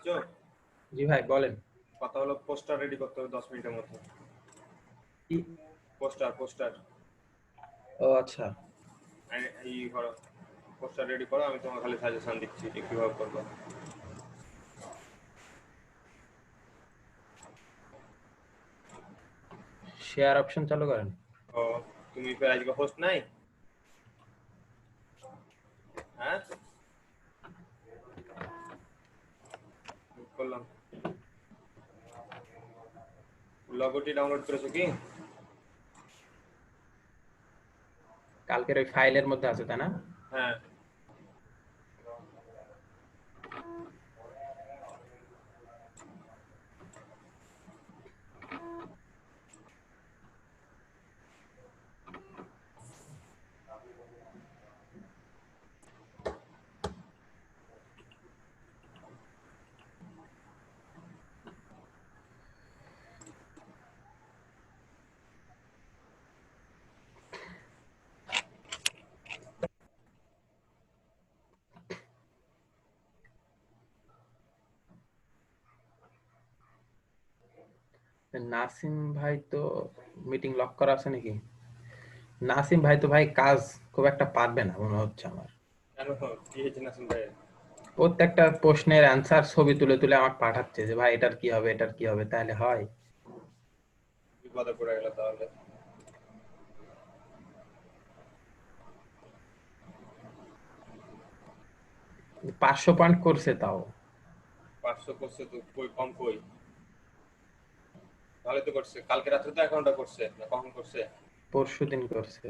আসছো? জি ভাই বলেন। কথা হলো পোস্টার রেডি করতে হবে 10 মিনিটের মধ্যে। কি? পোস্টার ও আচ্ছা, এই করো, পোস্টার রেডি করো, আমি তোমাকে খালি সাজেশন দিচ্ছি যে কিভাবে করবো। শেয়ার অপশন চালু করেন। ও, তুমি ফের আজকে হোস্ট নাই? হ্যাঁ, করলাম। লগোটি ডাউনলোড করেছো কি? কালকের ওই ফাইলের মধ্যে আছে তাই না? হ্যাঁ, নাসিম ভাই তো মিটিং লক করা আছে নাকি? নাসিম ভাই তো ভাই কাজ খুব একটা পারবে না মনে হচ্ছে আমার। কেন, কি হয়েছে নাসিম ভাইয়ের? প্রত্যেকটা প্রশ্নের অ্যান্সার ছবি তুলে তুলে আমাকে পাঠাচ্ছে যে ভাই এটার কি হবে, এটার কি হবে, তাহলে হয়? বিপদে পড়ে গেল তাহলে। 500 পয়েন্ট করছে তাও। 500 করছে তো কই কম কই? ভালোই তো করছে। কালকে রাত্রে তো অ্যাকাউন্টটা করছে না, কখন করছে? পরশু দিন করছে।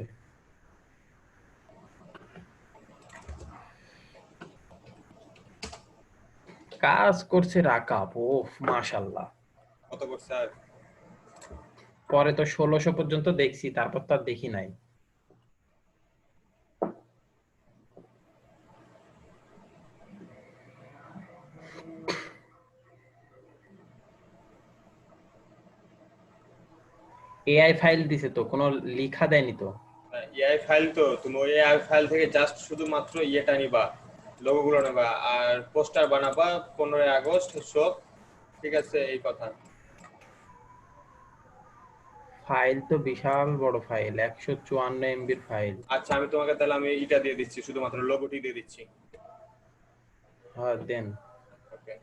কাজ করছে রাকাব, ও মাশাল্লাহ। কত করছে আর? পরে তো 1600 পর্যন্ত দেখছি, তারপর তো আর দেখি নাই। এআই ফাইল দিছে তো, কোনো লিখা দেয়নি তো? এআই ফাইল তো, তুমি ওই এআই ফাইল থেকে জাস্ট শুধুমাত্র ইয়েটা নিবা, লোগোগুলো নেবা আর পোস্টার বানাবা 15 আগস্ট সব। ঠিক আছে, এই কথা। ফাইল তো বিশাল বড় ফাইল, 154 MB ফাইল। আচ্ছা, আমি তোমাকে তাহলে আমি এটা দিয়ে দিচ্ছি, শুধুমাত্র লোগোটি দিয়ে দিচ্ছি। হ্যাঁ দেন। ওকে।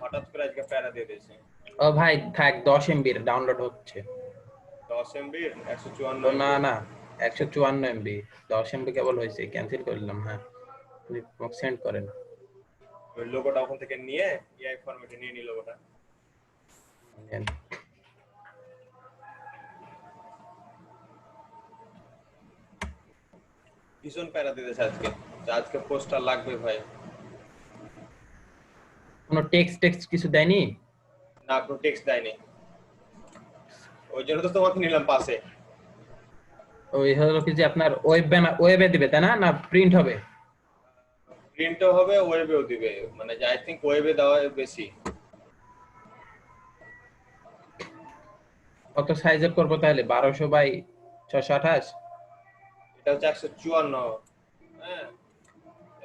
হঠাৎ করে আজকে প্যারা দিয়ে দিয়েছে। ও ভাই থাক, 10 MB ডাউনলোড হচ্ছে। 10 MB 154 ও না এমবি না, 154 MB। 10 MB কেবল হয়েছে, ক্যান্সেল করে দিলাম। হ্যাঁ, সেন্ড করেন। ওই লোগোটা ওখান থেকে নিয়ে এআই ফরম্যাটে নিয়ে নি লোগোটা। দেন। ভীষণ প্যারা দিয়ে দিয়েছে আজকে, যে আজকে পোস্টার লাগবে ভাই। কোনো টেক্সট টেক্সট কিছু দেয়নি? না, কোনো টেক্সট দেয়নি, ওই জন্য তো তোমাকে নিলাম পাশে। ওই হলো কি যে আপনার ওয়েবে দিবে তাই না, না প্রিন্ট হবে? প্রিন্টও হবে, ওয়েবেও দিবে, মানে আই থিঙ্ক ওয়েবে দেওয়া বেশি। কত সাইজের করবো তাহলে? 1200 বাই 628? এটা হচ্ছে 154। হ্যাঁ,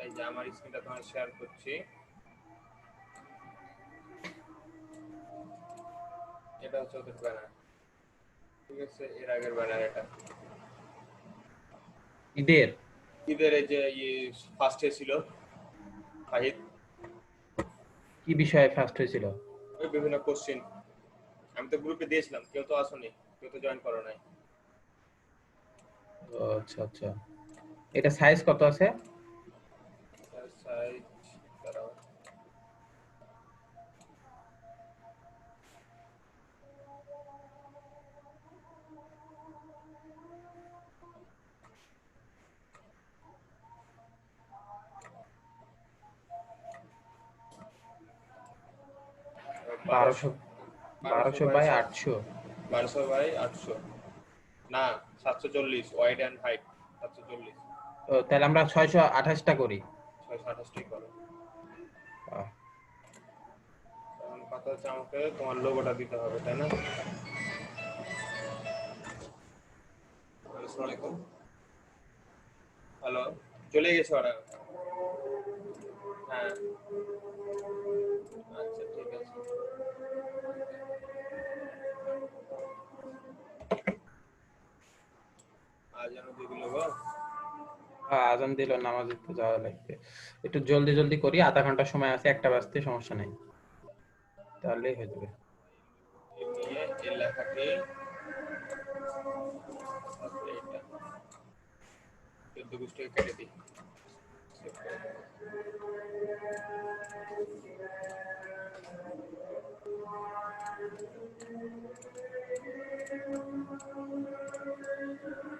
এই যে আমার স্ক্রিনটা তোমার শেয়ার করছি। এটা হচ্ছে ওদের ব্যানার। ঠিক আছে, এর আগের ব্যানার এটা। ঈদের? ঈদের এই যে ফার্স্টে ছিল ফাহিদ। কি বিষয়ে ফার্স্ট হয়েছিল? ওই বিভিন্ন কোশ্চিন, আমি তো গ্রুপে দিয়েছিলাম, কেউ তো আসোনি, কেউ তো জয়েন করো নাই। ও আচ্ছা আচ্ছা। এটা সাইজ কত আছে? সাইজ, দাঁড়াও। বারোশো 1200, 1200 বারোশো বাই বাই 7, আটশো 1200 বাই 800, না 740 ওয়াইড অ্যান্ড হাইট 740। ও তাহলে আমরা 628টা করি। 628টাই করো। আহ, কথা হচ্ছে আমাকে তোমার লোগোটা দিতে হবে, তাই না? আসসালামু আলাইকুম। হ্যালো, চলে গেছে ওরা? হ্যাঁ, আচ্ছা ঠিক আছে। আজ যেন দিয়ে দিল গো। আজান দিল, নামাজে তো যাওয়া লাগবে। একটু জলদি জলদি করি, আধা ঘন্টা সময় আছে, একটা বাজতে, সমস্যা নাই, তাহলেই হয়ে যাবে। নিয়ে এই লেখাটি তারপরে এটা 14 গোষ্ঠীকে কেটে দিই।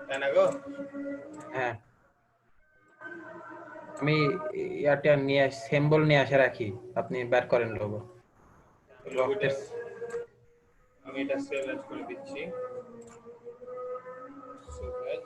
তাই না গো? হ্যাঁ, আমি ইয়াটা নিয়ে সিম্বল নিয়ে আসে রাখি, আপনি বের করেন লোগো। লোগোটা রক্তের আমি এটা সেভ এজ করে দিচ্ছি। সেভ এজ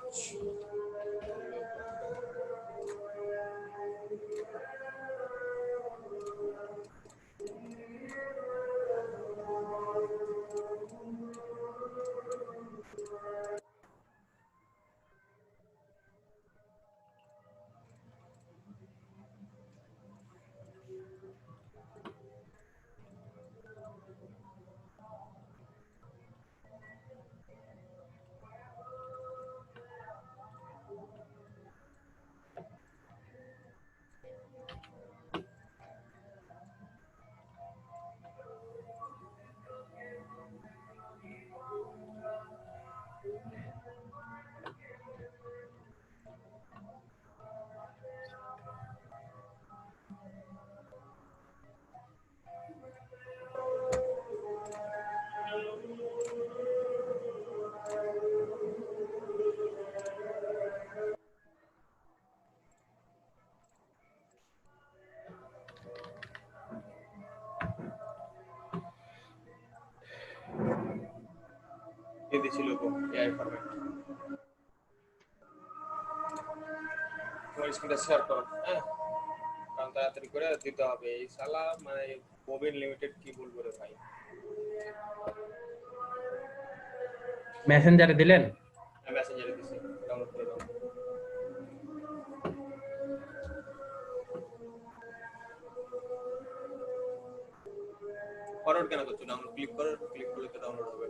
দিয়ে দিচ্ছি লোগো এআই ফরম্যাট। তোমার স্ক্রিনটা শেয়ার করো, হ্যাঁ, কারণ তাড়াতাড়ি করে দিতে হবে। এই শালা মানে ববিন লিমিটেড কি বলবো রে ভাই। মেসেঞ্জারে দিলেন? আমি মেসেঞ্জারে দিছি, ডাউনলোড করে দাও। ফরওয়ার্ড কেন করছো? ডাউনলোড ক্লিক করো, ক্লিক করলে তো ডাউনলোড হবে।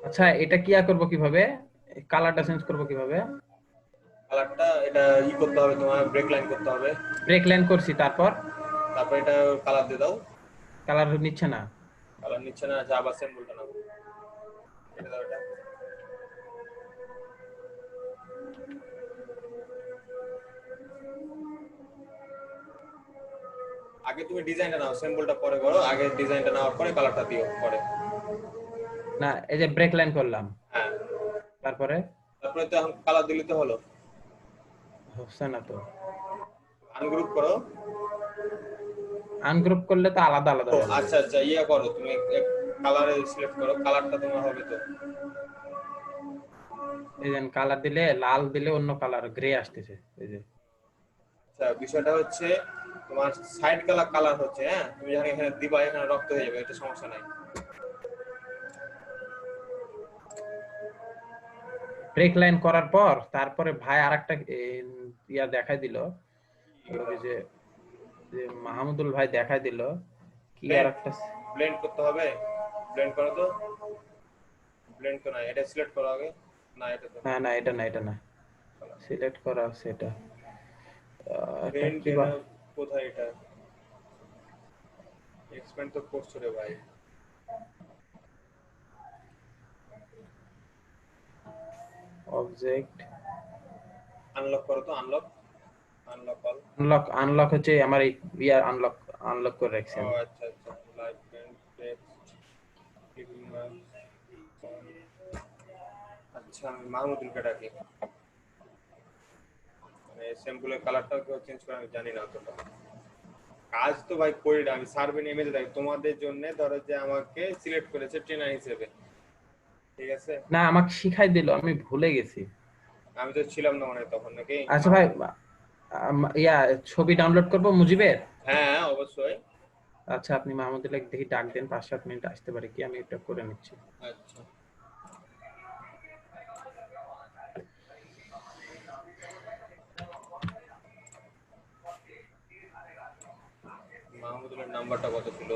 আচ্ছা, এটা কি করব কিভাবে? কালারটা চেঞ্জ করব কিভাবে? কালারটা এটা করতে হবে, তোমার ব্রেক লাইন করতে হবে। ব্রেক লাইন করছি, তারপর তারপর এটা কালার দিয়ে দাও। কালার নিচ্ছে না। কালার নিচ্ছে না, যা আবার সিম্বলটা নাও, এটা দাও। এটা আগে তুমি ডিজাইনটা নাও, সিম্বলটা পরে করো। আগে ডিজাইনটা নেওয়ার পরে কালারটা দিও পরে। না, এই যে ব্রেক লাইন করলাম, হ্যাঁ, তারপরে তারপরে তো এখন কালার দিলে তো হলো। হচ্ছে না তো। আনগ্রুপ করো। আনগ্রুপ করলে তো আলাদা আলাদা ও হয়ে যাবে। আচ্ছা আচ্ছা, করো তুমি, কালারে সিলেক্ট করো, কালারটা তোমার হবে তো। এই যে কালার দিলে, লাল দিলে অন্য কালার, গ্রে আসতেছে, এই যে। আচ্ছা, বিষয়টা হচ্ছে তোমার সাইড কালার কালার হচ্ছে, হ্যাঁ, তুমি যখন এখানে দিবা এখানে রক্ত হয়ে যাবে, এটা সমস্যা নাই। ব্রেক লাইন করার পর তারপরে ভাই আরেকটা ইয়া দেখাই দিল, ওই যে যে মাহমুদুল ভাই দেখাই দিল কি আরেকটা। ব্লেন্ড করতে হবে, ব্লেন্ড করো তো। ব্লেন্ড তো না, এটা সিলেক্ট করো আগে। না, এটা তো না না, এটা না, এটা না, সিলেক্ট করা আছে এটা। এটা ব্লেন্ড কি বা এটা কোথায়? এটা এক্সপ্যান্ড তো করছো রে ভাই। অবজেক্ট আনলক করো তো, আনলক, আনলক অল। আনলক হচ্ছে আমার ইয়ার আনলক, আনলক করে রাখছি ও আমি। আচ্ছা আচ্ছা, লাইভ ব্লেন্ড টেক্সট ক্লিপিং। আচ্ছা, আমি মাহমুদুলকে ডাকি। মানে স্যাম্পলের কালারটাও কেউ চেঞ্জ করে আমি জানি না অতটা। কাজ তো ভাই করি না আমি, সার্ভে ইমেজ দেখ তোমাদের জন্য, ধরো যে আমাকে সিলেক্ট করেছে ট্রেনার হিসেবে, ঠিক আছে। না, আমাকে শিখাই দিল, আমি ভুলে গেছি। আমি তো ছিলাম না মানে তখন নাকি। আচ্ছা ভাই, ইয়া ছবি ডাউনলোড করব মুজিবের। হ্যাঁ অবশ্যই। আচ্ছা, আপনি মাহমুদুল্লাহ দেখি ডাক দেন, 5-7 মিনিট আসতে পারে কি, আমি এটা করে নিচ্ছি। আচ্ছা মাহমুদুলের নাম্বারটা কত ছিল?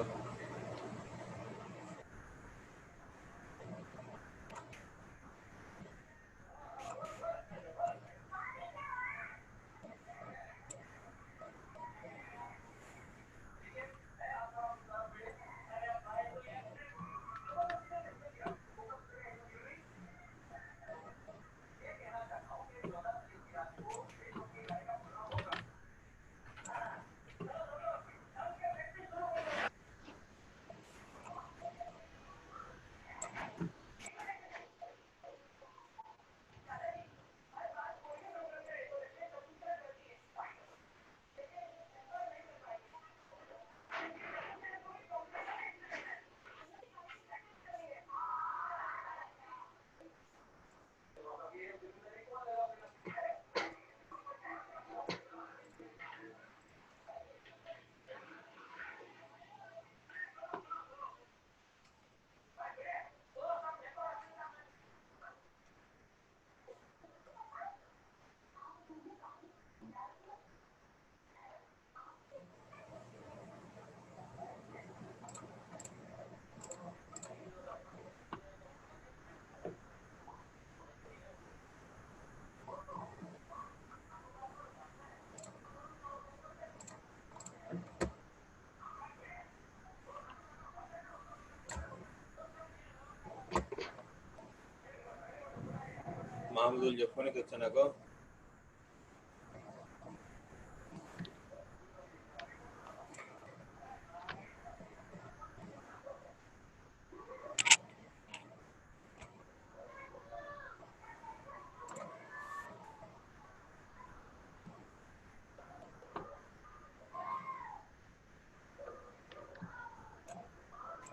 মাহমুদুল যে ফোনই করছে না গো।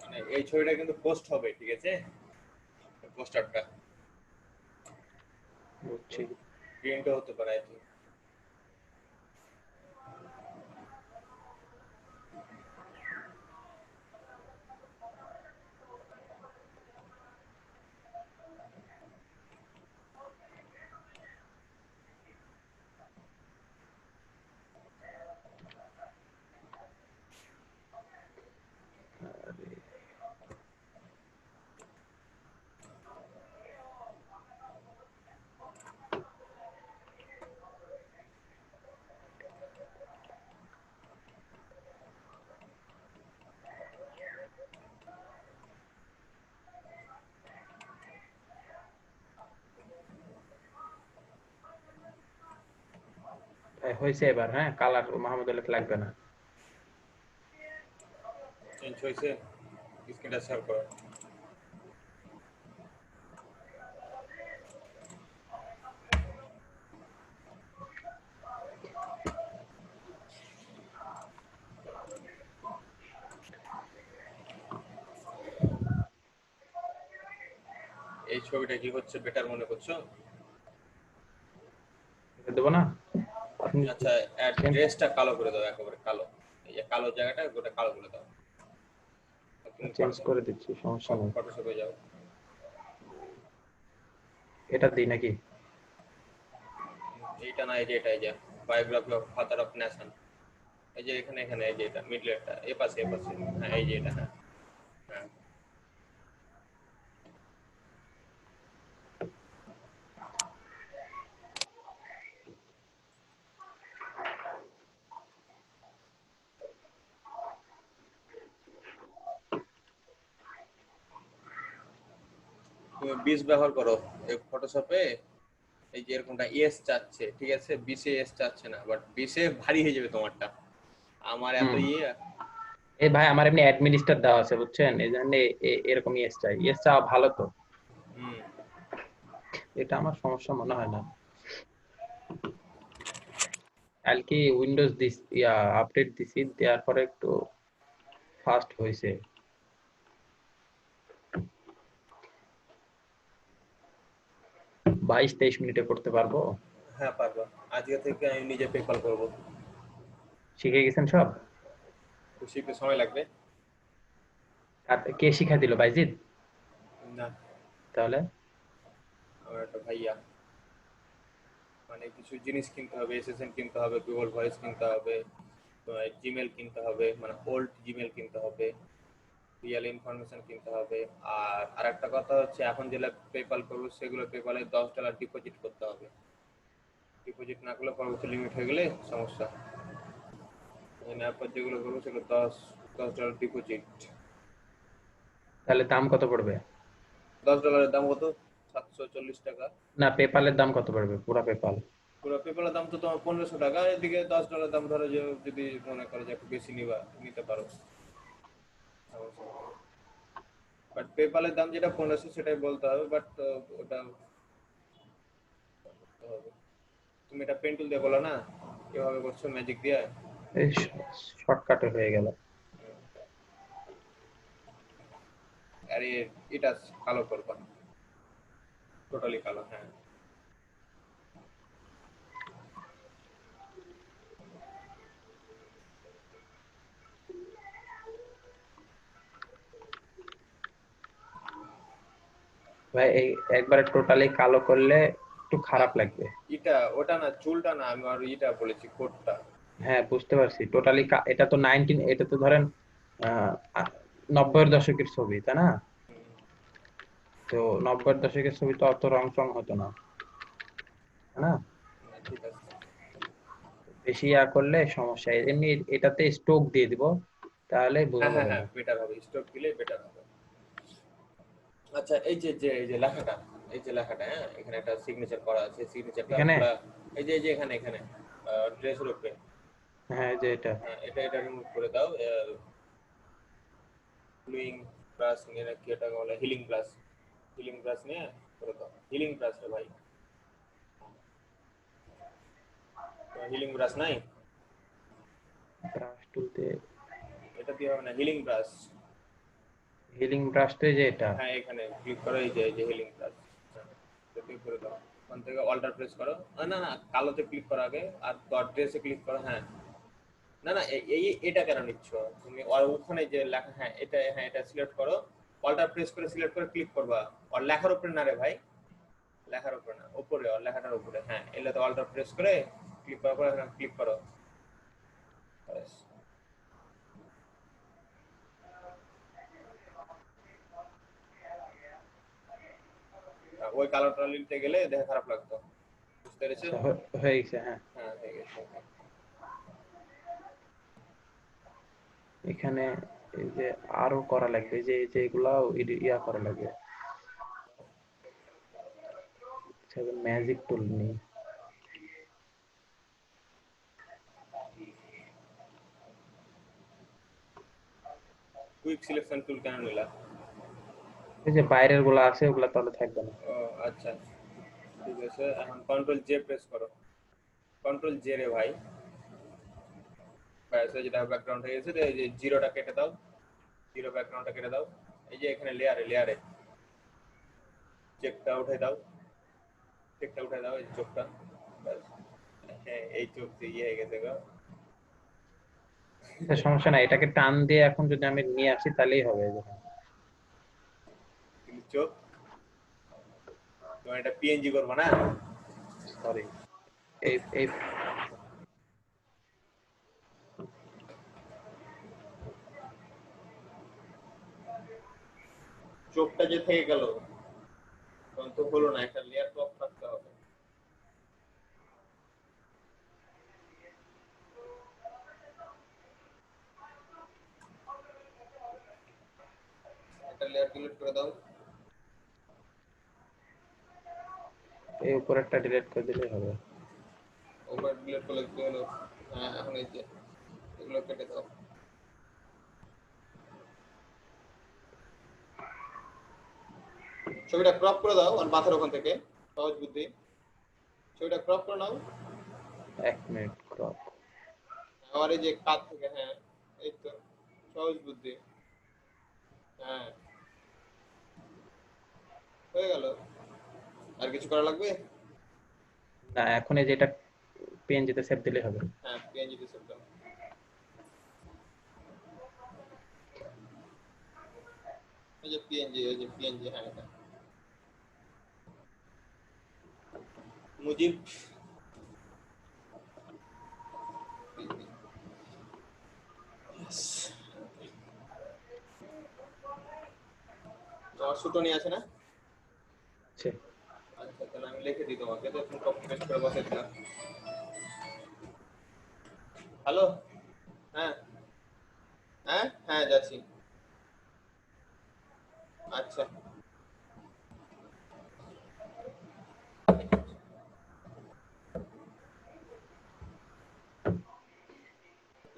মানে এই ছবিটা কিন্তু পোস্ট হবে, ঠিক আছে? পোস্টারটা বুঝছি। প্রিন্টও হতে পারে I think। আরে, ভাই হয়েছে এবার, হ্যাঁ কালার মাহমুদুল্লাহ লাগবে না। চেঞ্জ হয়েছে, স্ক্রিনটা শেয়ার করো। এই ছবিটা কি হচ্ছে বেটার মনে করছো? দেবো না আপনি? আচ্ছা ড্রেসটা কালো করে দাও, একেবারে কালো। এই যে কালো জায়গাটা গোটা কালো করে দাও। তুমি চেঞ্জ পারবে। করে দিচ্ছি, সমস্যা নেই। ফটোশপে যাও। এটা দিই নাকি? এইটা না, এই যে এটা, এই যে biography of father of nation. এই যে এখানে এখানে এই যে এটা মিডলেরটা, এ পাশে এ পাশে। হ্যাঁ এই যে এটা, হ্যাঁ হ্যাঁ। তুমি 20 ব্যবহার করো এই ফটোশপে। এই যে এরকমটা এস চাচ্ছে, ঠিক আছে? 20-এ এস চাচ্ছে না, বাট 20-এ ভারী হয়ে যাবে তোমারটা। আমার এত হুম। ইয়ে। এই ভাই আমার এমনি অ্যাডমিনিস্ট্রেটর দেওয়া আছে বুঝছেন, এই জন্য এরকম ইয়েস চাই, ইয়েস চাওয়া ভালো তো। হুম। এটা আমার সমস্যা মনে হয় না। কালকে উইন্ডোজ দিস আপডেট দিছি, দেওয়ার পরে একটু ফাস্ট হয়েছে। 22-23 মিনিটে করতে পারবো? হ্যাঁ পারবা, আজকে থেকে আমি নিজে পেপাল করব। শিখে গেছেন সব? তো শিখতে সময় লাগবে। আর কে শিখা দিল, বাইজিদ? না, তাহলে আমার একটা ভাইয়া, মানে কিছু জিনিস কিনতে হবে, এসএসএন কিনতে হবে, গুগল ভয়েস কিনতে হবে, জিমেল কিনতে হবে, মানে ওল্ড জিমেল কিনতে হবে, রিয়েল ইনফরমেশন কিনতে হবে। আর আরেকটা কথা হচ্ছে, এখন যেগুলো পেপাল করবো সেগুলো পেপালে $10 ডিপোজিট করতে হবে। ডিপোজিট না করলে পরবর্তী লিমিট হয়ে গেলে সমস্যা। নেওয়ার পর যেগুলো করবো সেগুলো $10 ডিপোজিট। তাহলে দাম কত পড়বে? $10 দাম কত? $740। না, পেপালের দাম কত পড়বে, পুরো পেপাল? পুরো পেপারের দাম তো তোমার $1500, এদিকে $10 দাম ধরো, যে যদি মনে করো যে একটু বেশি নিতে পারো, বাট পেপালের দাম যেটা 1500 সেটাই বলতে হবে, বাট ওটা করতে হবে। তুমি এটা পেন টুল দিয়ে বলো না, কিভাবে করছো ম্যাজিক দিয়ে। এই শর্টকাটে হয়ে গেল। আর এটা কালো করবা, টোটালি কালো। হ্যাঁ, ভাই এই একবারে টোটালি কালো করলে একটু খারাপ লাগবে। এটা ওটা না, চুলটা না, আমি আর এটা বলেছি কোটটা। হ্যাঁ বুঝতে পারছি, টোটালি এটা তো 19, এটা তো ধরেন 90-এর দশকের ছবি, তাই না? তো 90-এর দশকের ছবি তো অত রং চং হতো না, তাই না? ঠিক আছে। বেশি করলে সমস্যা, এমনি এটাতে স্ট্রোক দিয়ে দিব, তাহলে বোঝা হ্যাঁ হ্যাঁ যাবে হ্যাঁ, না। বেটার হবে, স্টক দিলে বেটার হবে। আচ্ছা, এই যে লেখাটা, এই যে লেখাটা, হ্যাঁ এখানে একটা সিগনেচার করা আছে, সিগনেচারটা এখানে? পুরো এই যে এখানে এখানে ড্রেসের উপরে। হ্যাঁ, যে এটা। হ্যাঁ, এটা রিমুভ করে দাও। ব্লুইং ব্রাশ নিয়ে, কি এটা বলে, হিলিং ব্রাশ। হিলিং ব্রাশ নিয়ে করে দাও। হিলিং ব্রাশ রে ভাই, হিলিং ব্রাশ নাই? ব্রাশ টুল দিয়ে? এটা দিয়ে হবে না, হিলিং ব্রাশ। হিলিং ব্রাশ তো এই যে এটা। হ্যাঁ, এখানে ক্লিক করো, এই যে হিলিং ব্রাশ, ক্লিক করে দাও। ওখান থেকে অল্টার প্রেস করো। না না, কালোতে ক্লিক করো আগে, আর ডট ড্রেসে ক্লিক করো। হ্যাঁ, না না, এটা কেন নিচ্ছ তুমি? আর ওখানে যে লেখা, হ্যাঁ এটা, হ্যাঁ এটা সিলেক্ট করো, অল্টার প্রেস করে সিলেক্ট করে ক্লিক করবা। আর লেখার উপরে না রে ভাই, লেখার উপরে না, উপরে, আর লেখাটার উপরে। হ্যাঁ, এলে তো অল্টার প্রেস করে ক্লিক করার পরে ক্লিক করো। ব্যাস। ওই কালারটা নিতে গেলে দেখে খারাপ লাগতো, বুঝতে পেরেছো? আচ্ছা, হয়ে গেছে, হ্যাঁ। হ্যাঁ, হয়ে গেছে। এখানে এই যে আরো করা লাগবে, এই যে এগুলা ইয়া করা লাগবে। ম্যাজিক টুল নেই। কুইক সিলেকশন টুল কেন নিলা? এই যে বাইরের গুলা আছে ওগুলা তাহলে থাকবে না। ও আচ্ছা, ঠিক আছে। এখন কন্ট্রোল জে প্রেস করো, কন্ট্রোল জে রে ভাই। ব্যাস, এই যেটা ব্যাকগ্রাউন্ড হয়ে গেছে, এই যে জিরোটা কেটে দাও, জিরো ব্যাকগ্রাউন্ডটা কেটে দাও। এই যে এখানে লেয়ারে লেয়ারে চেকটা উঠে দাও, চেকটা উঠে দাও, এই চোখটা। ব্যাস। হ্যাঁ, এই চোখ ইয়ে হয়ে গেছে গো। আচ্ছা, সমস্যা নাই, এটাকে টান দিয়ে এখন যদি আমি নিয়ে আসি তাহলেই হবে। কিন্তু চোখ, তোমার এটা পিএনজি করবো না? সরি, এই এই চোখটা যে থেকে গেল, তখন তো হলো না, একটা লেয়ার তো অফ থাকতে হবে। একটা লেয়ার ডিলিট করে দাও। এই উপরেরটা ডিলিট করে দিলেই হবে। ওভার ডিলিট করলে কি হলো? হ্যাঁ, এখন এই যে এগুলো কেটে দাও। ছবিটা ক্রপ করে দাও, আর মাথার ওখান থেকে, সহজ বুদ্ধি। ছবিটা ক্রপ করে নাও। 1 মিনিট ক্রপ। আবার এই যে কাত থেকে, হ্যাঁ এই তো, সহজ বুদ্ধি। হ্যাঁ, হয়ে গেল। আর কিছু করা লাগবে? না, এখন এই যেটা পিএনজিতে সেভ দিলে হবে। হ্যাঁ, পিএনজি তে সেভ দাও। এই যে পিএনজি, হ্যাঁ এটা মুজিব। তোমার সুটনি আছে না? আচ্ছা, আচ্ছা, তাহলে আমি লিখে দিই তোমাকে, তো তুমি কপি পেস্ট করে বসে দিলাম। হ্যালো। হ্যাঁ হ্যাঁ হ্যাঁ, যাচ্ছি। আচ্ছা, তোমার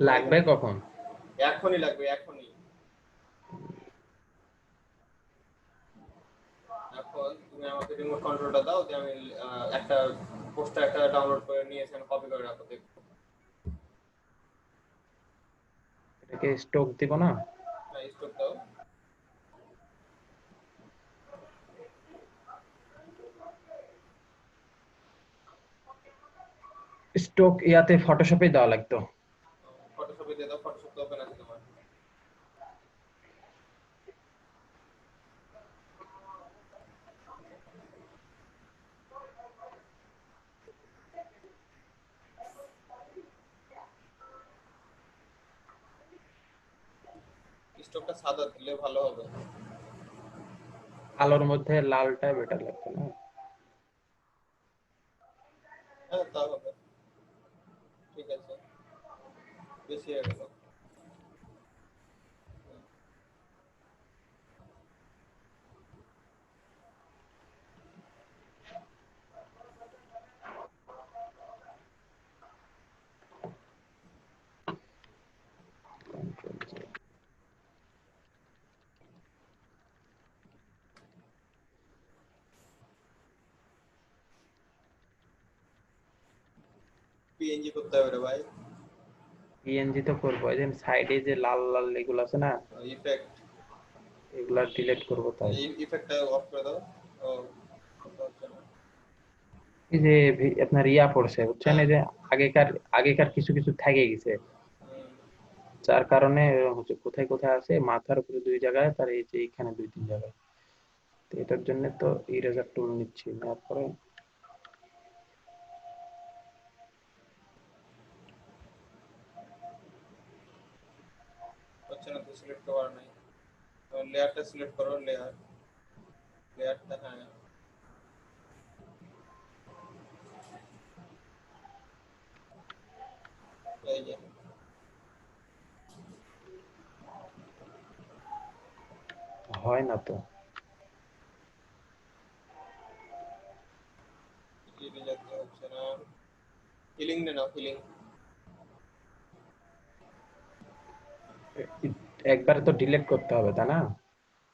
লাগবে কখন? এখনই লাগবে, এখনই। এখন তুমি আমাকে রিমোট কন্ট্রোলটা দাও, যে আমি একটা পোস্টার একটা ডাউনলোড করে নিয়ে এসে কপি করে রাখো, দেখো। এটাকে স্টোক দিব না? হ্যাঁ, স্টপ দাও। স্টোক ইয়াতে ফটোশপে দেওয়া লাগতো। ফটোশপে দিয়ে দাও, ফটোশপ তো ওপেন আছে তোমার। স্টকটা সাদা দিলে ভালো হবে। কালোর মধ্যে লালটা বেটার লাগতো না? হ্যাঁ, তা হবে। ঠিক আছে, বেশি হয়ে গেল। পিএনজি করতে হবে রে ভাই। পিএনজি তো করবো, এই যে সাইডে যে লাল লাল এগুলো আছে না, ইফেক্ট, এগুলা ডিলিট করবো তাই। এই ইফেক্টটা অফ করে দাও। ও, করতে হচ্ছে না। এই যে আপনার ইয়া পড়ছে বুঝছেন, হ্যাঁ। এই যে আগেকার আগেকার কিছু কিছু থেকে গেছে, হুম, যার কারণে হচ্ছে কোথায় কোথায় আছে, মাথার উপরে 2 জায়গায়, তার এই যে এখানে 2-3 জায়গায়। তো এটার জন্য তো ইরেজার টুল নিচ্ছি, নেওয়ার পরে হচ্ছে না তো, সিলেক্ট করা নাই। লেয়ারটা সিলেক্ট করো, লেয়ারটা, হ্যাঁ। এই যে হয় না তো। যাতে হচ্ছে না। হিলিং নে নাও, হিলিং। একবারে তো ডিলিট করতে হবে তা না?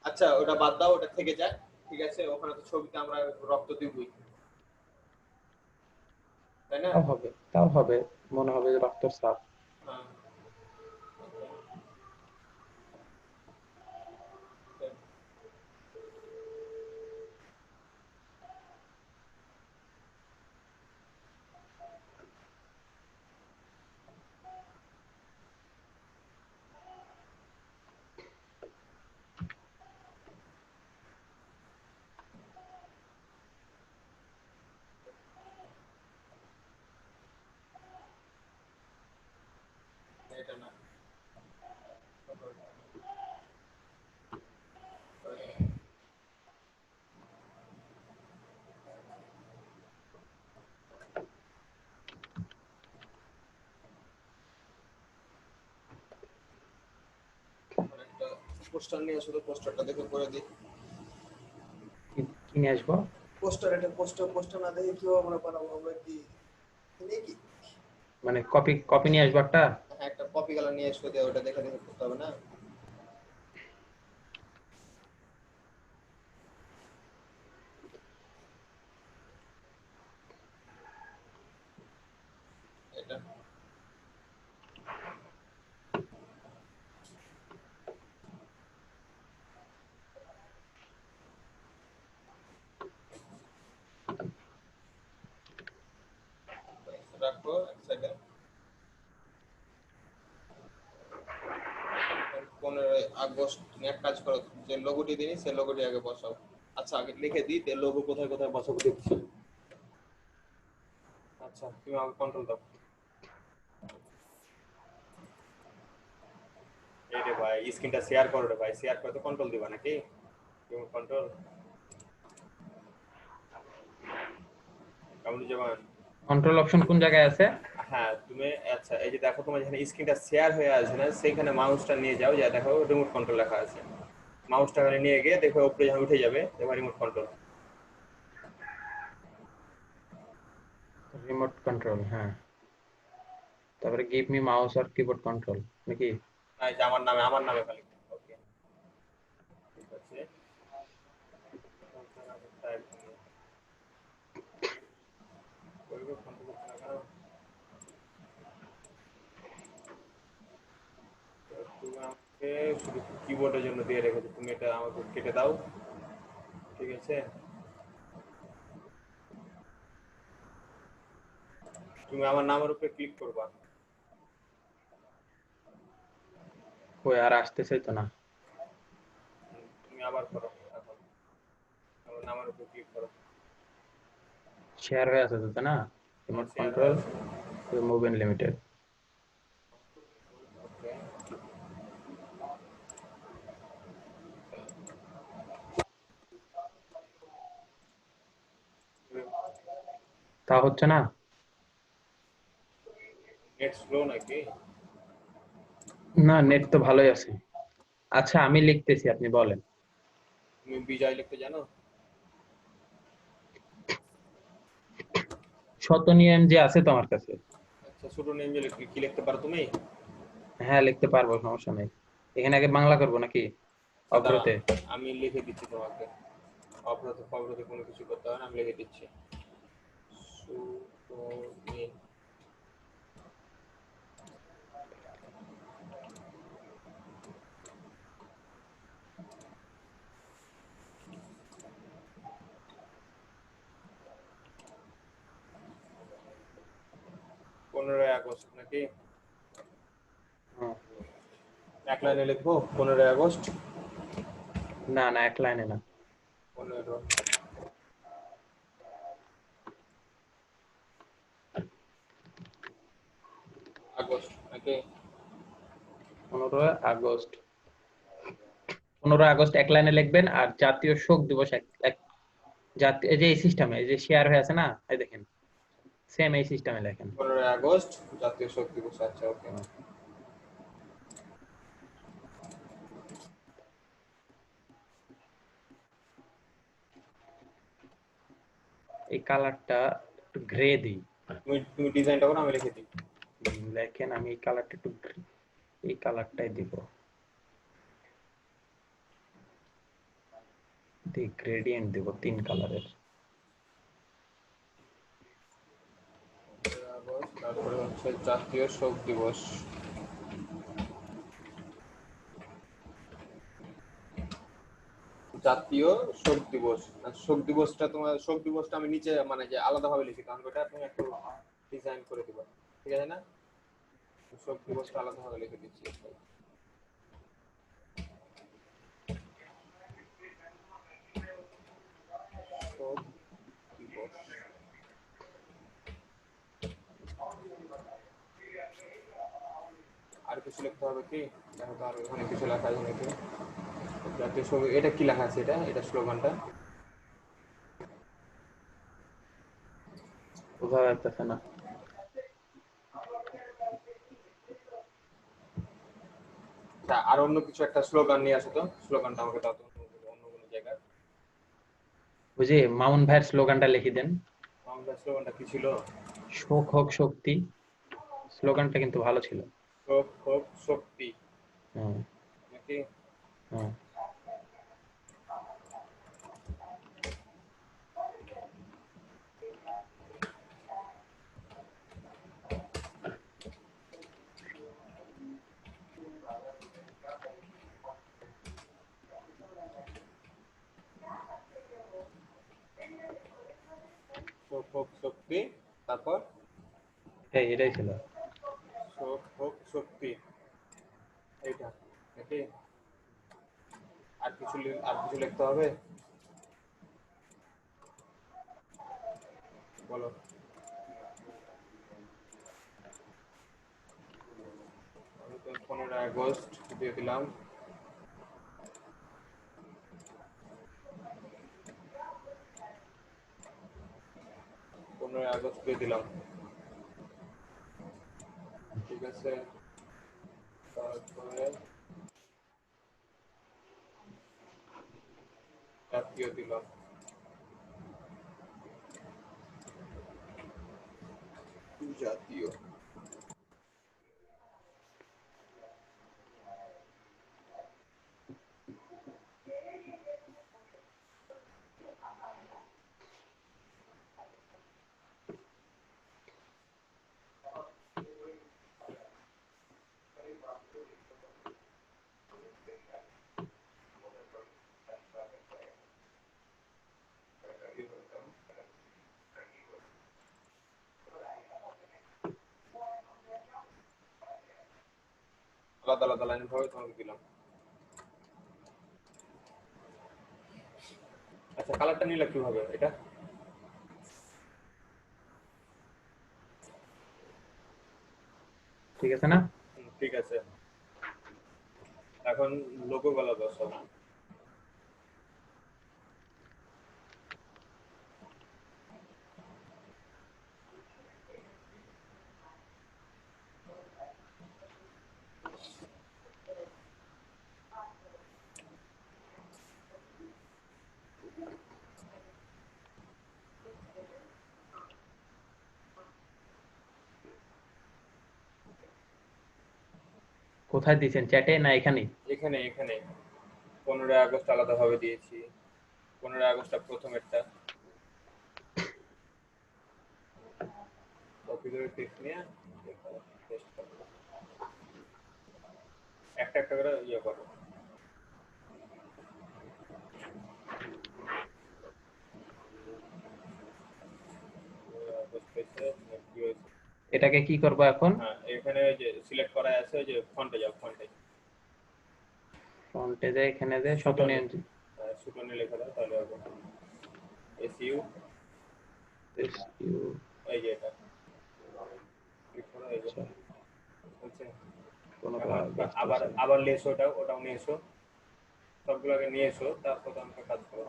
আচ্ছা, ওটা বাদ দাও, ওটা থেকে যাক। ঠিক আছে, ওখানে তো ছবিতে আমরা রক্ত দিবই, তাই না? তাও হবে, তাও হবে, মনে হবে যে রক্তের সাপ। হ্যাঁ। এটা না, একটা পোস্টার নিয়ে আসো তো, পোস্টারটা দেখে করে দিই। কি নিয়ে আসবো? পোস্টার, এটা পোস্টার না দেখে কিভাবে আমরা বানাবো, আমরা কি কি মানে কপি কপি নিয়ে আসবো একটা। হ্যাঁ, একটা কপি কালার নিয়ে এসে দিয়ে ওটা দেখে দেখে করতে হবে না? এটা দেখো এক সেকেন্ড। 15 আগস্ট। তুমি এক কাজ করো, যে লোগোটি দিই সেই লোগোটি আগে বসাও। আচ্ছা আগে লিখে দিই তে লোগো কোথায় কোথায় বসাবো দেখছি। আচ্ছা তুমি আমাকে কন্ট্রোল দাও। এই রে ভাই স্ক্রিনটা শেয়ার করো রে ভাই, শেয়ার করে তো কন্ট্রোল দিবা নাকি? তুমি কন্ট্রোল কামরুজ্জামান। কন্ট্রোল অপশন কোন জায়গায় আছে? হ্যাঁ তুমি, আচ্ছা এই যে দেখো তোমার যেখানে স্ক্রিনটা শেয়ার হয়ে আছে না, সেইখানে মাউসটা নিয়ে যাও, যা দেখো রিমোট কন্ট্রোল লেখা আছে। মাউসটা ওখানে নিয়ে গিয়ে দেখো উপরে যখন উঠে যাবে দেখো রিমোট কন্ট্রোল। রিমোট কন্ট্রোল, হ্যাঁ। তারপরে গিভ মি মাউস আর কিবোর্ড কন্ট্রোল নাকি? এই যে আমার নামে খালি। ওকে ঠিক আছে। তুমি আমাকে শুধু কিবোর্ডের জন্য দিয়ে রেখেছো, তুমি এটা আমাকে কেটে দাও। ঠিক আছে, তুমি আমার নামের উপরে ক্লিক করবা। ওই আর আসতেছে তো না। তুমি আবার করো এখন, আমার নামের উপরে ক্লিক করো। শেয়ার হয়ে আছে তো, তাই না? হ্যাঁ রিমোট শেয়ার হয়ে কন্ট্রোল আছে। Move in limited. ওকে তা হচ্ছে না। নেট স্লো নাকি? না, নেট তো ভালোই আছে। আচ্ছা আমি লিখতেছি, আপনি বলেন। তুমি বিজয় লিখতে জানো? শত নিয়ম যে আছে তো আমার কাছে। আচ্ছা ছোট নেম যে কি লিখতে পারো তুমি? হ্যাঁ লিখতে পারবো, সমস্যা নেই। এখানে আগে বাংলা করবো নাকি? আচ্ছা দাঁড়া, অগ্রতে। আমি লিখে দিচ্ছি তোমাকে। অপ্রত ফগ্রতে কোনো কিছু করতে হবে না, আমি লিখে দিচ্ছি। সুতোনে। পনেরোই আগস্ট নাকি? হ্যাঁ। এক লাইনে লিখবো 15 আগস্ট। না না, এক লাইনে না। 15 আগস্ট নাকি? 15 আগস্ট। 15 আগস্ট এক লাইনে লিখবেন, আর জাতীয় শোক দিবস এক এক জাতীয়, এই যে এই সিস্টেমে এই যে শেয়ার হয়ে আছে না, এই দেখেন, সেম এই সিস্টেমে লেখেন। 15 আগস্ট জাতীয় শোক দিবস। আচ্ছা ওকে। হ্যাঁ। এই কালারটা একটু গ্রে দিই। তুমি তুমি ডিজাইনটা করো, আমি লিখে দিই। লেখেন, আমি এই কালারটা একটু এই কালারটাই দিব। গ্রেডিয়েন্ট দিব 3 কালারের। 15 আগস্ট তারপরে হচ্ছে জাতীয় শোক দিবস। জাতীয় শোক দিবস। আর শোক দিবসটা, তোমার শোক দিবসটা আমি নিচে মানে যে আলাদাভাবে লিখি, কারণ ওটা তুমি একটু ডিজাইন করে দিবা। ঠিক আছে না? শোক আচ্ছা, দিবসটা আলাদাভাবে লিখে দিচ্ছি। শোক দিবস। আর কিছু লিখতে হবে কি? দেখো তো আর ওখানে কিছু লেখা আছে নাকি? জাতীয় শোক, এটা কি লেখা আছে? এটা এটা স্লোগানটা। বোঝা যাচ্ছে না। আচ্ছা, আর অন্য কিছু একটা স্লোগান নিয়ে আসো তো, স্লোগানটা আমাকে দাও তো, অন্য কোনো জায়গায়। ওই যে মামুন ভাইয়ের স্লোগানটা লিখে দেন। আমাদের স্লোগানটা কি ছিল? শোক হোক শক্তি। স্লোগানটা কিন্তু ভালো ছিল। শোক হোক শক্তি হ্যাঁ। নাকি? হ্যাঁ। শোক হোক শক্তি, তারপর এটাই ছিল। শক্তি এইটা নাকি? আর কিছু লিখতে হবে, বলো। আমি তো 15 আগস্ট দিয়ে দিলাম। 15 আগস্ট দিয়ে দিলাম, ঠিক আছে। তারপরে জাতীয় দিলাম, জাতীয়। আলাদা আলাদা লাইন ভাবে তোমাকে দিলাম। আচ্ছা, কালারটা নিলে কিভাবে এটা? ঠিক আছে না? ঠিক আছে, এখন লোগো গুলো বসাও। কোথায় দিয়েছেন, চ্যাটে না এখানে? এখানে এখানে 15 আগস্ট আলাদাভাবে দিয়েছি। 15 আগস্টটা প্রথমেরটা কপি করে টেক্সট নিয়ে পেস্ট করো, একটা একটা করে ইয়ে করো। এটাকে কি করব এখন? হ্যাঁ, এখানে ওই যে সিলেক্ট করা আছে, ওই যে ফন্টে যাও, ফন্টে ফন্টে যায়, এখানে যায়, শত সুটনে, নিয়ন্ত্রণ। সুটনে লেখা দাও, তাহলে হবে। এসইউ, এসইউ, এই যে এটা ক্লিক করো, এই যে আচ্ছা, হচ্ছে। 15 আগস্ট আবার আছে। আবার নিয়ে এসো, ওটাও নিয়ে এসো, সবগুলোকে নিয়ে এসো, তারপর আমাকে কাজ করো।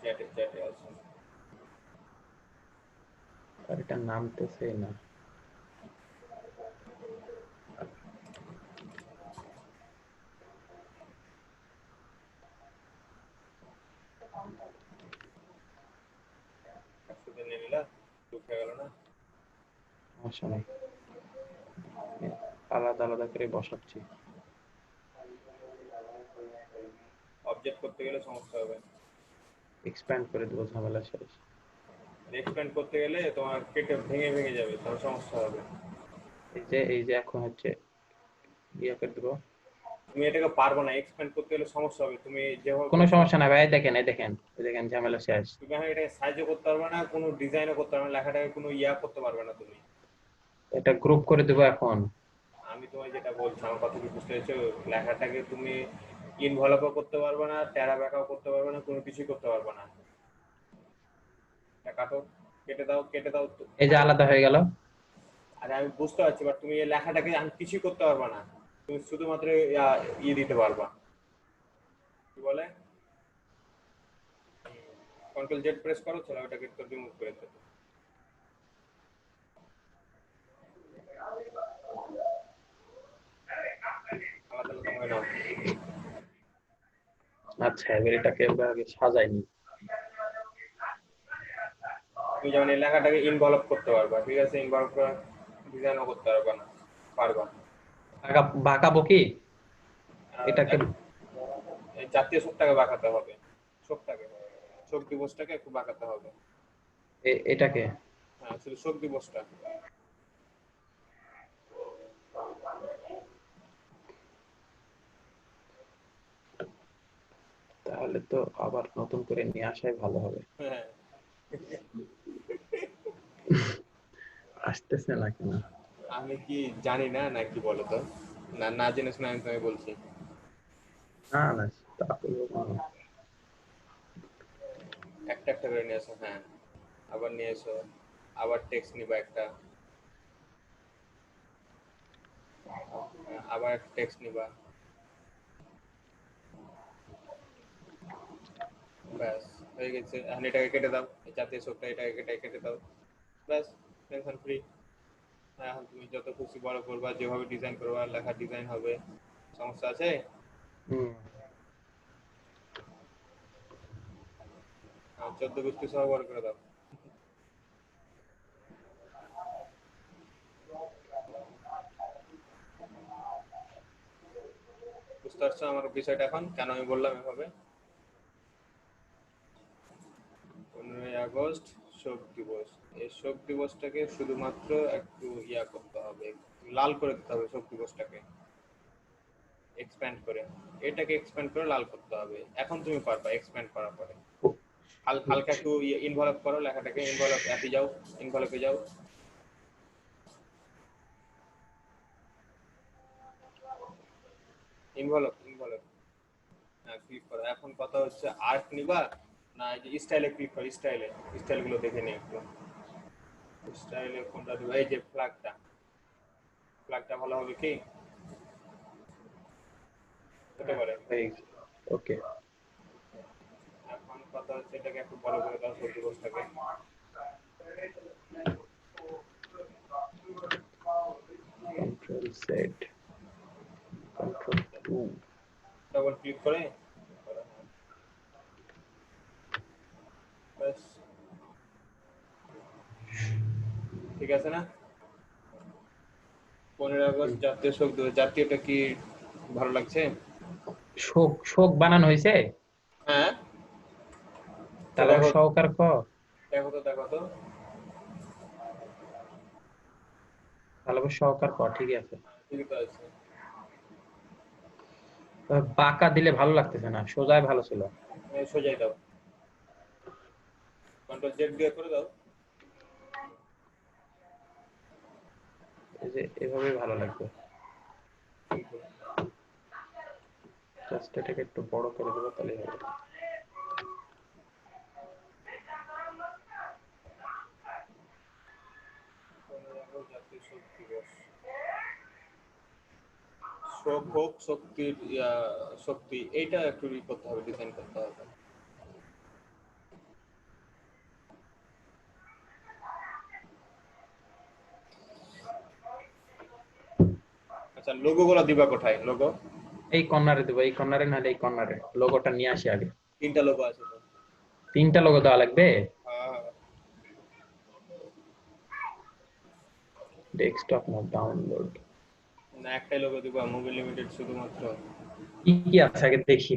চ্যাটে চ্যাটে আছে। আর এটা নামতেছে না। একসাথে নিয়ে নিলা, ঢুকে গেল না? সমস্যা নেই, আলাদা আলাদা করে বসাচ্ছি। অবজেক্ট করতে গেলে সমস্যা হবে। এক্সপ্যান্ড করে দেবো, ঝামেলা শেষ। এক্সপ্যান্ড করতে গেলে তোমার কেটে ভেঙে ভেঙে যাবে, তখন সমস্যা হবে। এই যে এখন হচ্ছে ইয়ে করে দেবো। তুমি এটাকে পারবো না, এক্সপ্যান্ড করতে গেলে সমস্যা হবে, তুমি যেভাবে কোনো করছো। সমস্যা না ভাই, দেখেন এই দেখেন, এই দেখেন, ঝামেলা শেষ। তুমি এখন এটাকে সাইজও করতে পারবে না, কোনো ডিজাইনও করতে পারবে না, লেখাটাকে কোনো ইয়া করতে পারবে না তুমি। এটা গ্রুপ করে দেবো এখন। আমি তোমায় যেটা বলছি, আমার কথা কি বুঝতে পেরেছো? লেখাটাকে তুমি ইনভলভও করতে পারবে না, টেরা ব্যাকাও করতে পারবে না, কোনো কিছুই করতে পারবে না। এটা কাটো, কেটে দাও, কেটে দাও তো। এই যে আলাদা হয়ে গেল। আরে আমি বুঝতে পারছি, বাট তুমি এই লেখাটাকে আমি কিছুই করতে পারবে না, তুমি শুধুমাত্র দিতে পারবা, কি বলে, কন্ট্রোল জেড প্রেস করো, চলো ওটাকে তো রিমুভ করে দেবো। আলাদা আলাদা হয়ে নাও। আচ্ছা, এবার এটাকে এবার আগে সাজাইনি। তুমি যেমন এই লেখাটাকে ইনভলভ করতে পারবা, ঠিক আছে, ইনভলভ করে ডিজাইনও করতে পারবা না, পারবা। বাঁকাবো কি আর এটাকে? এই জাতীয় শোকটাকে বাঁকাতে হবে, শোকটাকে, শোক দিবসটাকে একটু বাঁকাতে হবে। এটাকে হ্যাঁ, শুধু শোক দিবসটা। তাহলে তো আবার নতুন করে নিয়ে আসাই ভালো হবে। হ্যাঁ, আসতেছে না কেন? আমি কি জানি না নাকি বলো তো? না না জেনে শুনে আমি তোমায় বলছি। না না, তা বলবো না। একটা একটা করে নিয়ে এসো, হ্যাঁ আবার নিয়ে এসো, আবার টেক্সট নিবা একটা, আবার একটা টেক্সট নিবা, ব্যাস হয়ে গেছে। এখন এটাকে কেটে দাও, এই জাতীয় শোকটা এটাকে কেটে কেটে দাও, ব্যাস টেনশন ফ্রি। এখন তুমি যত খুশি বড় করবা, যেভাবে ডিজাইন করবা লেখা ডিজাইন হবে, সমস্যা আছে? হুম। 14 গোষ্ঠী সহ বড় করে দাও। বুঝতে পারছো আমার বিষয়টা এখন কেন আমি বললাম এভাবে? 15ই আগস্ট শোক দিবস, এই শোক দিবসটাকে শুধুমাত্র একটু ইয়া করতে হবে, লাল করে দিতে হবে শোক দিবসটাকে, এক্সপ্যান্ড করে, এটাকে এক্সপ্যান্ড করে লাল করতে হবে। এখন তুমি পারবা এক্সপ্যান্ড করার পরে। হালকা একটু ইনভলভ করো লেখাটাকে, ইনভলভ অ্যাপে যাও, ইনভলভে যাও, ইনভলভ ইনভলভ, হ্যাঁ ক্লিক করো। এখন কথা হচ্ছে আর্ট নিবা না এই যে স্টাইলে ক্লিক করো, স্টাইলে, স্টাইলগুলো দেখে নিই একটু। স্টাইলে কোনটা দিবা? এই যে ফ্ল্যাগটা, ফ্ল্যাগটা ভালো হবে কি? হতে পারে। ওকে। এখন কথা হচ্ছে এটাকে একটু বড় করে দাও শোক দিবসটাকে। Control set, control 2। Double click করে ব্যাস, ঠিক আছে না? 15ই আগস্ট জাতীয় শোক দিবস, জাতীয়টা কি ভালো লাগছে? শোক শোক বানানো হয়েছে? হ্যাঁ তো তাহলে দেখো, সহকার ক। দেখো তো দেখো তো, তাহলে সহকার ক, ঠিক আছে। ঠিকই তো আছে। বাঁকা দিলে ভালো লাগতেছে না, সোজাই ভালো ছিল। সোজাই দাও, কন্ট্রোল জেড দিয়ে করে দাও। এই যে এভাবে ভালো লাগবে। সিম্পল। জাস্ট এটাকে একটু বড় করে দেবো, তাহলে হবে। জাতীয় শোক দিবস, শোক হোক শক্তির শক্তি, এইটা একটু করতে হবে, ডিজাইন করতে হবে। আচ্ছা লোগো গুলো দিবা কোথায়? লোগো এই কর্নারে দেবো, এই কর্নারে, নাহলে এই কর্নারে লোগোটা নিয়ে আসি আগে। 3টা লোগো আছে তো। 3টা লোগো দেওয়া লাগবে। হ্যাঁ, ডেস্কটপ না ডাউনলোড? না একটাই লোগো দিবা, মুভি লিমিটেড শুধুমাত্র। কি কি আছে আগে দেখি।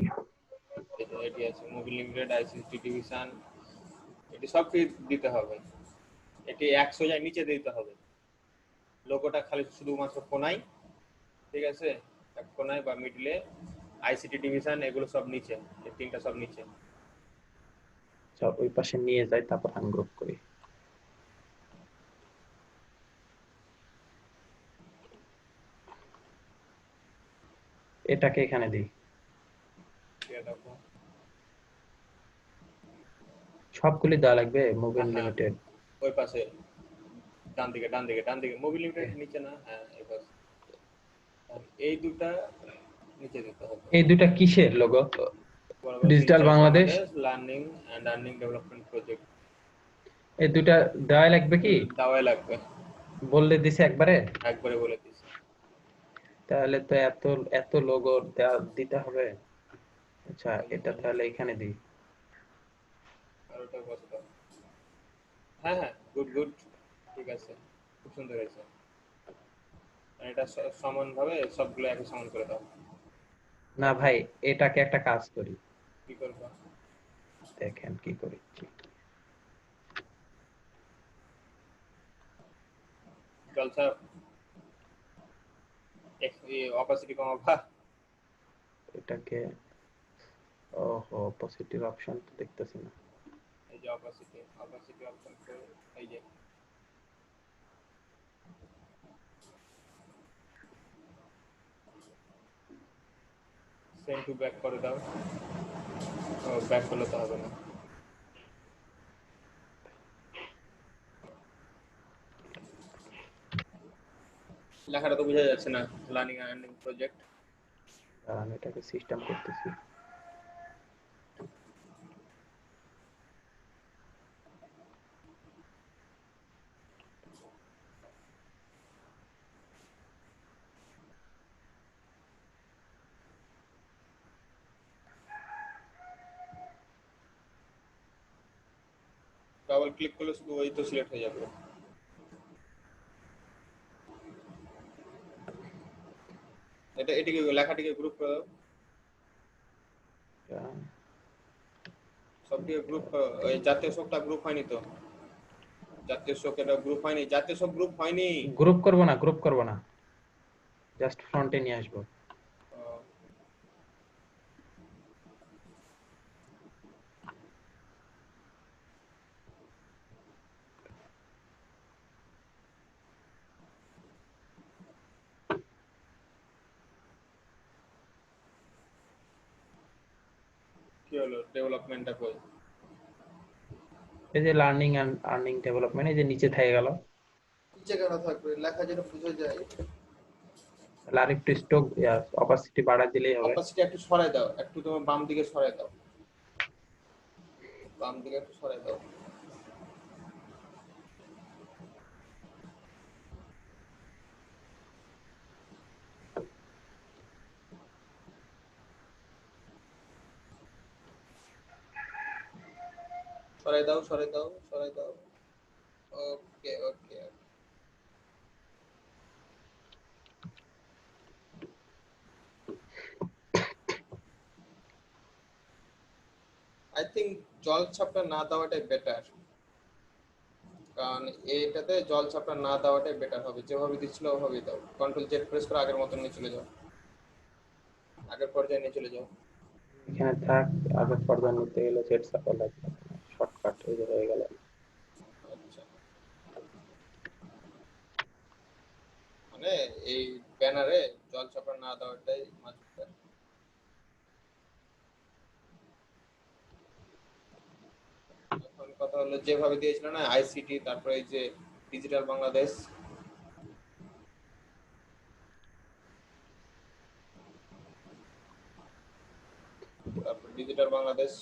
এটি আছে মুভি লিমিটেড, আইসিটি ডিভিশন, এটি সব দিতে হবে। এটি 100 যায় নিচে দিতে হবে, লোগোটা খালি শুধুমাত্র কোনায়, ঠিক আছে, এক কোনায় বা মিডলে, আইসিটি ডিভিশন এগুলো সব নিচে, এই 3টা সব নিচে। সব ওই পাশে নিয়ে যাই, তারপর আনগ্রুপ করি। এটাকে এখানে দিই। দেখো, সবগুলি দেওয়া লাগবে মুভি হ্যাঁ লিমিটেড। ওই পাশে, ডান দিকে ডান দিকে ডান দিকে, মুভি লিমিটেড নিচে না, হ্যাঁ এই পাশে, এই দুটা নিচে দিতে হবে। এই দুটা কিসের logo? Digital digital Bangladesh. Bangladesh learning and earning development project. এই দুটা দেওয়াই লাগবে কি? দেওয়াই লাগবে, বললে দিছে একবারে? একবারে বলে দিছি। তাহলে তো এত এত লোগো দিতে হবে। আচ্ছা, এটা তাহলে এখানে দিই। আর ওটা কত? হ্যাঁ হ্যাঁ, গুড গুড, ঠিক আছে, খুব সুন্দর হয়েছে। আর এটা সমান ভাবে সবগুলো একই সমান করে দাও। না ভাই, এটাকে একটা কাজ করি, কি করবা? দেখেন কি করি। জলসা, অপাসিটি কমাবা। এটাকে, ওহো, পজিটিভ অপশন তো দেখতেছি না। এই যে অপাসিটি অপশন এই যে সেন্ড টু ব্যাক করে দাও। ব্যাক করলে তো হবে না। লেখাটা তো বোঝা যাচ্ছে না, লার্নিং এন্ড আর্নিং প্রজেক্ট। আমি এটাকে সিস্টেম করতেছি। ডাবল ক্লিক করলে শুধু ওই তো সিলেক্ট হয়ে যাবে। এটিকে লেখাটিকে গ্রুপ করে দাও, সবটিকে গ্রুপ করো। ওই জাতীয় শোকটা গ্রুপ হয়নি তো, জাতীয় শোক এটা গ্রুপ হয়নি, জাতীয় শোক গ্রুপ হয়নি। গ্রুপ করব না, জাস্ট ফ্রন্টে নিয়ে আসবো। কি হলো ডেভেলপমেন্টটা কই? এই যে লার্নিং এন্ড আর্নিং ডেভেলপমেন্ট, এই যে নিচে থেকে গেল। নিচে কেন থাকবে, লেখা যেটা বুঝে যায়। তাহলে আরেকটু স্ট্রোক অপাসিটি বাড়ায় দিলেই হবে। অপাসিটি একটু সরায় দাও, একটু তোমার বাম দিকে সরায় দাও, বাম দিকে একটু সরায় দাও। সরাই দাও, সরাই দাও, সরাই দাও। ওকে ওকে। আই থিঙ্ক জল ছাপটা না দেওয়াটাই বেটার, কারণ এটাতে জল ছাপটা না দেওয়াটাই বেটার হবে। যেভাবে দিচ্ছিল ওভাবেই দাও, কন্ট্রোল জেড প্রেস করে আগের মতন নিয়ে চলে যাও, আগের পর্যায়ে নিয়ে চলে যাও। এখানে থাক, আগের পর্যায়ে নিতে গেলে সেট সাপোর্ট লাগবে, শর্টকাট এই যে হয়ে গেল। আচ্ছা, মানে এই ব্যানারে জল ছাপটা না দেওয়াটাই মাঝ বেটার। এখন কথা হলো যেভাবে দিয়েছিল না আইসিটি, তারপরে এই যে ডিজিটাল বাংলাদেশ, তারপর ডিজিটাল বাংলাদেশ।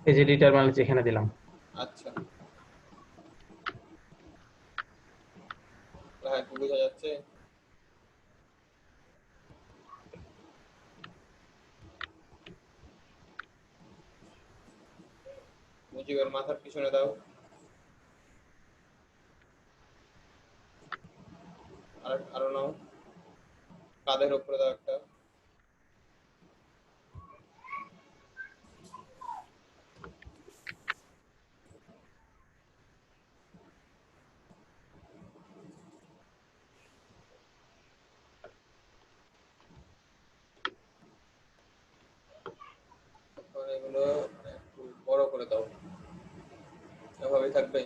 এই যে ডিটার মানে যেখানে দিলাম। আচ্ছা, হ্যাঁ কি বোঝা যাচ্ছে? মুজিবের মাথার পিছনে দাও, আরো নাও, কাঁধের উপরে দাও একটা। এখন এগুলো মানে একটু বড় করে দাও, এভাবেই থাকবে।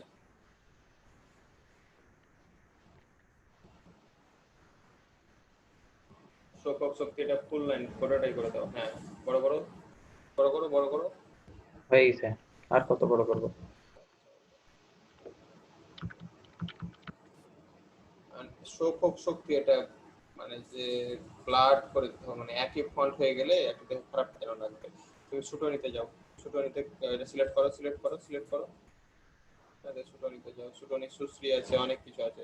শোক অফ শক্তি এটা ফুল লাইন পুরোটাই করে দাও, হ্যাঁ বড় করো, বড় করো, বড় করো। হয়ে গেছে, আর কত বড় করব? শোক অফ শক্তি এটা মানে যে ব্লাড করে দিতে হবে, মানে একই ফন্ট হয়ে গেলে একটু দেখে খারাপ যেন লাগবে। তুমি ছোটো নিতে যাও, ছোটো নিতে এটা সিলেক্ট করো, সিলেক্ট করো, সিলেক্ট করো, ছোটো নিতে যাও। ছোটো নিয়ে সুশ্রী আছে, অনেক কিছু আছে।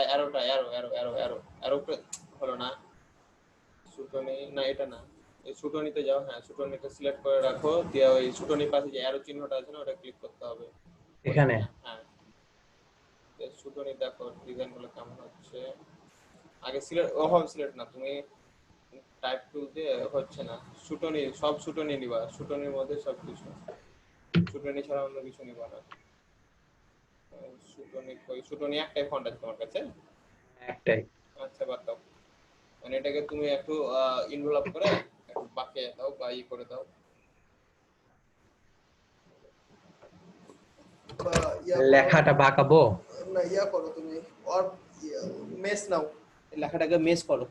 অ্যারোটা arrow arrow arrow arrow arrow হলো না, সুটনি না এটা না, এই সুটনিতে যাও, হ্যাঁ সুটনিতে সিলেক্ট করে রাখো, দিয়ে ওই সুটনির পাশে যে অ্যারো চিহ্নটা আছে না ওটা ক্লিক করতে হবে। এখানে হ্যাঁ হ্যাঁ, সুটনি দেখো ডিজাইনগুলো কেমন হচ্ছে। আগে সিলেক্ট ওভাবে সিলেক্ট না, তুমি টাইপ টুল দিয়ে হচ্ছে না। সুটনি সব সুটনি নিবা, সুটনির মধ্যে সব কিছু, সুটনি ছাড়া অন্য কিছু নিবা না। সুটনি কই, সুটনি একটাই ফন্ট আছে তোমার কাছে? একটাই। আচ্ছা বাদ দাও, মানে এটাকে তুমি একটু ইনভলভ করে একটু বাঁকিয়ে দাও বা ই করে দাও। বা ইয়া করো, লেখাটা বাঁকাবো? না ইয়া করো তুমি, অর মেস নাও, এই লেখাটাকে মেস করো।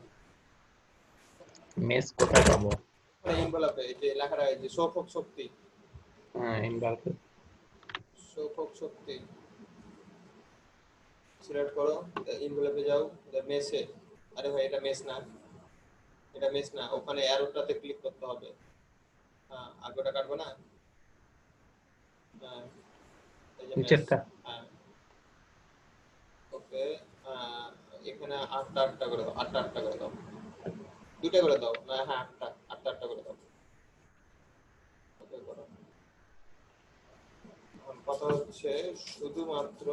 মেস কোথায় পাবো? মানে ইনভেলপে এই যে লেখাটা, এই যে শোভক শক্তি, হ্যাঁ, ইনভলভ। শোভক শক্তি সিলেক্ট করো, ইনভেলপে যাও, মেসে, আরে ভাই এটা মেস না, এটা মেস না, ওখানে অ্যারোটাতে ক্লিক করতে হবে। হ্যাঁ, আগোটা কাটবো না, হ্যাঁ, এই যে মেস, নিচেরটা। হ্যাঁ, ওকে, এখানে আটটা আটটা করে দাও, আটটা আটটা করে দাও, দুইটা করে দাও না, হ্যাঁ আটটা আটটা আটটা করে দাও, ওকে করো। এখন কথা হচ্ছে শুধুমাত্র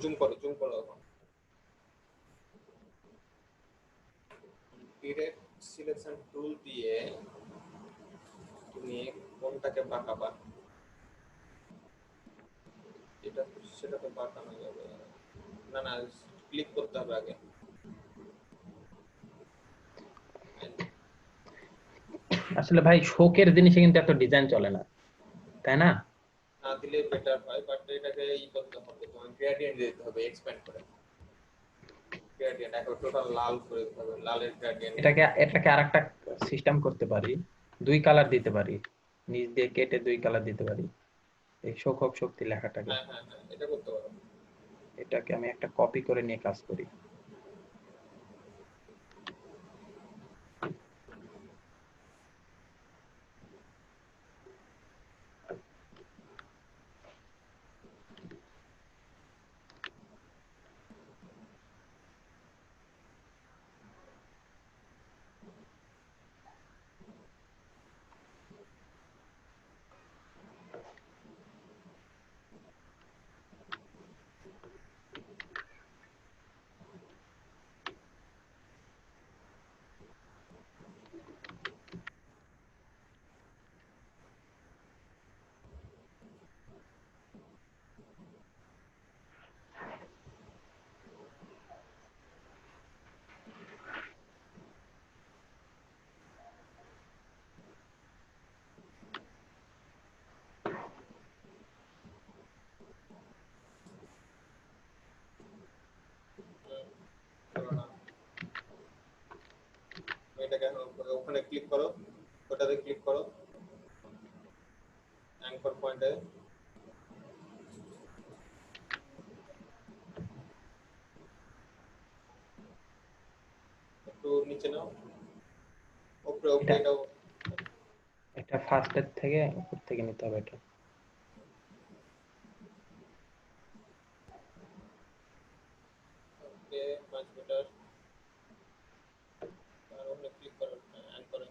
জুম করো, জুম করো এখন, ডিরেক্ট সিলেকশন টুল দিয়ে তুমি কোনটাকে বাঁকাবা, এটা সেটা তো বাঁকানো যাবে না, না ক্লিক করতে হবে আগে, আসলে ভাই শোকের জিনিসে কিন্তু এত ডিজাইন চলে না, তাই না? না দিলে বেটার হয়, বাট এটাকে ই করতে হবে, তোমার গ্রেডিয়েন্ট দিতে হবে, এক্সপ্যান্ড করে গ্রেডিয়েন্ট এখন টোটাল লাল করে দিতে হবে, লালের গ্রেডিয়েন্ট। এটাকে আরেকটা সিস্টেম করতে পারি, দুই কালার দিতে পারি, নিচ দিয়ে কেটে দুই কালার দিতে পারি এই শোক হোক শক্তি লেখাটাকে। হ্যাঁ হ্যাঁ হ্যাঁ, এটা করতে পারো। এটাকে আমি একটা কপি করে নিয়ে কাজ করি। করো না, এটাকে ওখানে ক্লিক করো, ওটাতে ক্লিক করো, অ্যাঙ্কর পয়েন্টে, একটু নিচে নাও, উপরে উপরে এটা এটাও, এটা ফার্স্টের থেকে উপর থেকে নিতে হবে এটা। ওকে মাছ বেটার, আর ওখানে ক্লিক করো অ্যাঙ্করে,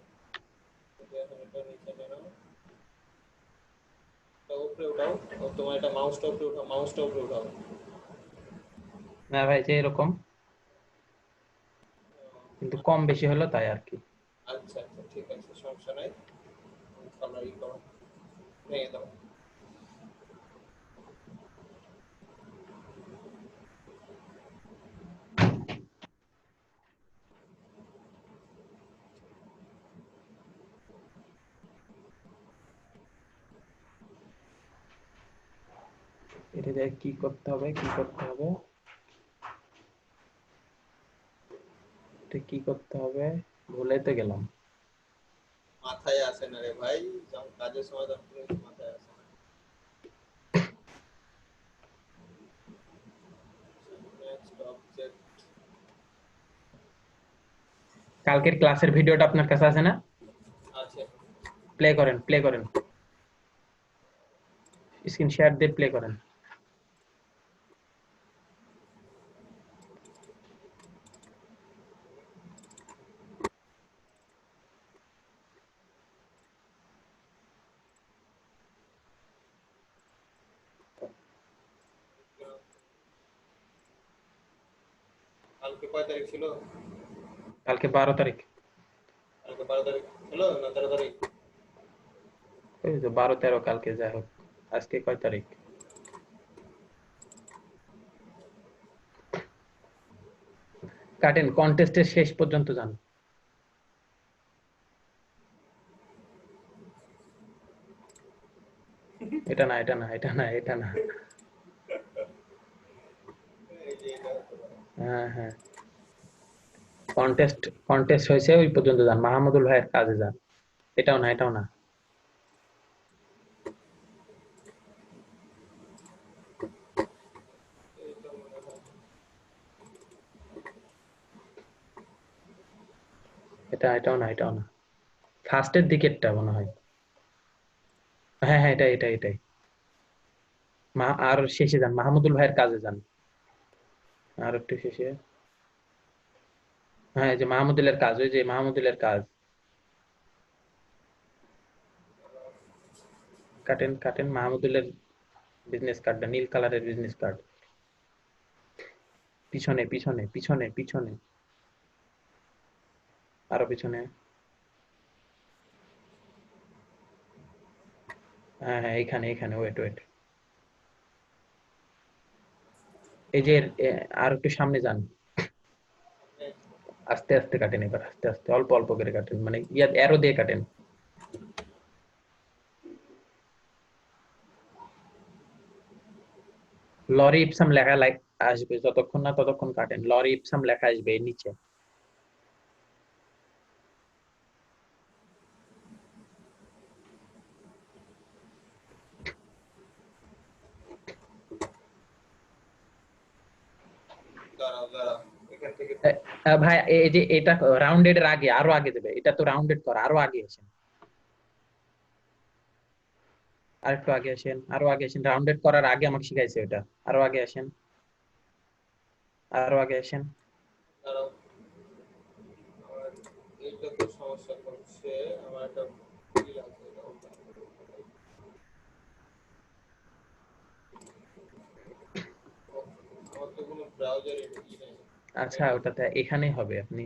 ওকে এখন এটা নিচে নিয়ে নাও, এটা উপরে উঠাও, ও তোমার এটা মাউসটা উপরে উঠাও, মাউসটা উপরে উঠাও, না ভাই, যে এরকম কিন্তু কম বেশি হলো তাই আর কি। আচ্ছা আচ্ছা ঠিক আছে, সমস্যা নাই, কালার ই করো, ভেঙে দাও। এটা দিয়ে কি করতে হবে, কি করতে হবে, এটা কি করতে হবে, ভুলে তো গেলাম। মাথায় আসে না রে ভাই, যখন কাজের সময় তখন কোনো কিছু মাথায় আসে না। নেক্সট অবজেক্ট, কালকের ক্লাসের ভিডিওটা আপনার কাছে আছে না? আছে, প্লে করেন, প্লে করেন, স্ক্রিন শেয়ার দিয়ে প্লে করেন। কালকে কয় তারিখ ছিল? কালকে 12 তারিখ। কালকে 12 তারিখ ছিল না 13 তারিখ? ওই তো 12 13 কালকে, যাই হোক আজকে কয় তারিখ? কাটেন, কন্টেস্টের শেষ পর্যন্ত যান। এটা না, এটা না, এটা না, এটা না। হ্যাঁ হ্যাঁ, কন্টেস্ট হয়েছে ওই পর্যন্ত যান, মাহমুদুল ভাইয়ের কাজে যান। এটাও না, এটাও না, এটা মনে হয় এটাও না, এটাও না, ফার্স্টের দিকেরটা মনে হয়। হ্যাঁ হ্যাঁ, এটাই। আর শেষে যান, মাহমুদুল ভাইয়ের কাজে যান, আর একটু শেষে। হ্যাঁ, এই যে মাহমুদুলের কাজ, ওই যে মাহমুদুলের কাজ। কাটেন কাটেন, মাহমুদুলের বিজনেস কার্ডটা, নীল কালারের বিজনেস কার্ড। পিছনে পিছনে পিছনে পিছনে, আরো পিছনে। হ্যাঁ হ্যাঁ, এখানে এখানে, ওয়েট ওয়েট, এই যে আর একটু সামনে যান। আস্তে আস্তে কাটেন এবার, আস্তে আস্তে, অল্প অল্প করে কাটেন, মানে ইয়া অ্যারো দিয়ে কাটেন। লরি ইপসাম লেখা আসবে, যতক্ষণ না ততক্ষণ কাটেন। লরি ইপসাম লেখা আসবে এর নিচে। দাঁড়াও দাঁড়াও, এখান থেকে ভাই এই যে এটা রাউন্ডেড এর আগে, আরো আগে দেবে, এটা তো রাউন্ডেড করা, আরো আগে আসেন, আরেকটু আগে আসেন, আরো আগে আসেন, রাউন্ডেড করার আগে আমাকে শিখাইছে ওটা। আরো আগে আসেন, আরো আগে আসেন। দাঁড়াও। আমার এইটা তো সমস্যা করছে, আমার একটা ভুল আছে, এটা ওটা। আমার তো কোনো ব্রাউজার ই নেই। আচ্ছা, ওটাতে এখানেই হবে আপনি।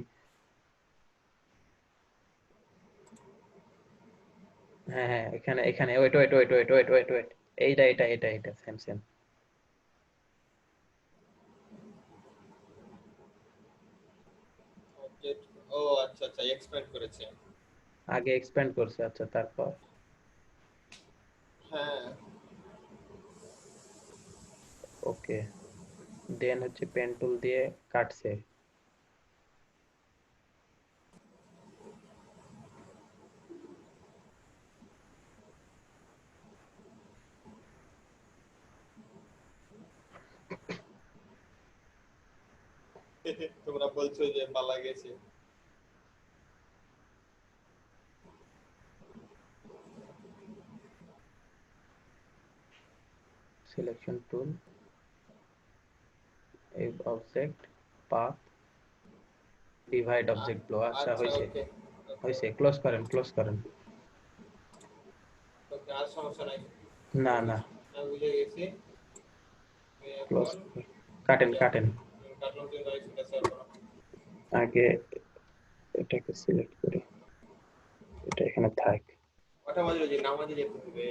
হ্যাঁ হ্যাঁ, এখানে এখানে, wait wait wait wait wait wait wait, এইটা সেম সেম। অবজেক্ট, ও আচ্ছা আচ্ছা, এক্সপ্যান্ড করেছে। আগে এক্সপ্যান্ড করছে, আচ্ছা, তারপর। হ্যাঁ। ওকে, দেন হচ্ছে পেন টুল দিয়ে কাটছে। তোমরা বলছো যে পালা গেছে। সিলেকশন টুল, এই object, path, divide object below. আচ্ছা, আচ্ছা, হয়েছে ওকে ওকে হয়েছে, ক্লোজ করেন, ক্লোজ করেন। ওকে, আর সমস্যা নাই। না আমি না, আমি বুঝে গেছি। আমি ক্লোজ, এখন কাটেন ইয়া, কাটেন। কার্টুন কিন্তু এক্সপ্রেস করো। আগে এটাকে সিলেক্ট করি, এটা এখানে থাক। ওটা মাঝে যে নামাজে যেতে হবে।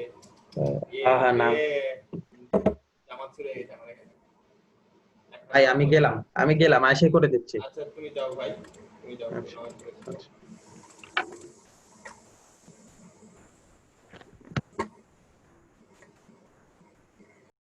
হ্যাঁ হ্যাঁ, রে, নাম। জামাত চলে গেছে আমার এখানে। একটা ভাই নামাজ আমি পড়তে গেলাম, হবে। আমি গেলাম, আসে করে দিচ্ছি। আচ্ছা তুমি যাও ভাই, তুমি যাও, আচ্ছা নামাজ পড়ে এসো। আচ্ছা।